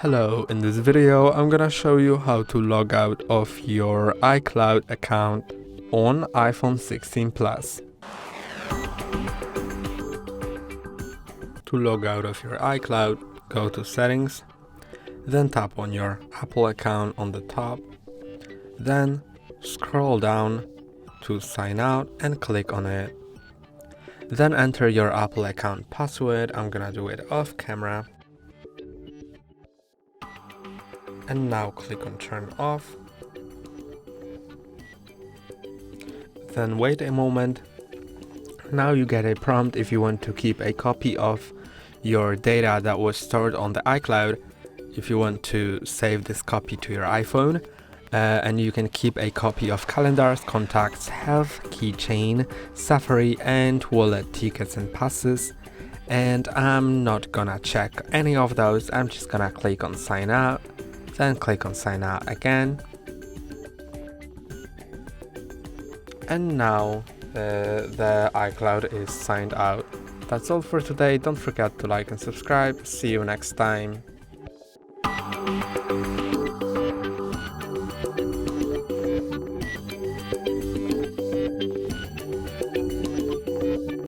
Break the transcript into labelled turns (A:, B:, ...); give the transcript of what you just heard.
A: Hello, in this video I'm gonna show you how to log out of your iCloud account on iPhone 16 Plus. To log out of your iCloud, go to Settings, then tap on your Apple account on the top, then scroll down to Sign Out and click on it. Then enter your Apple account password. I'm gonna do it off camera. And now click on Turn Off. Then wait a moment. Now you get a prompt if you want to keep a copy of your data that was stored on the iCloud, if you want to save this copy to your iPhone, and you can keep a copy of calendars, contacts, health, keychain, Safari, and wallet tickets and passes. And I'm not gonna check any of those. I'm just gonna click on Sign Out, then click on Sign Out again. And now the iCloud is signed out. That's all for today. Don't forget to like and subscribe. See you next time.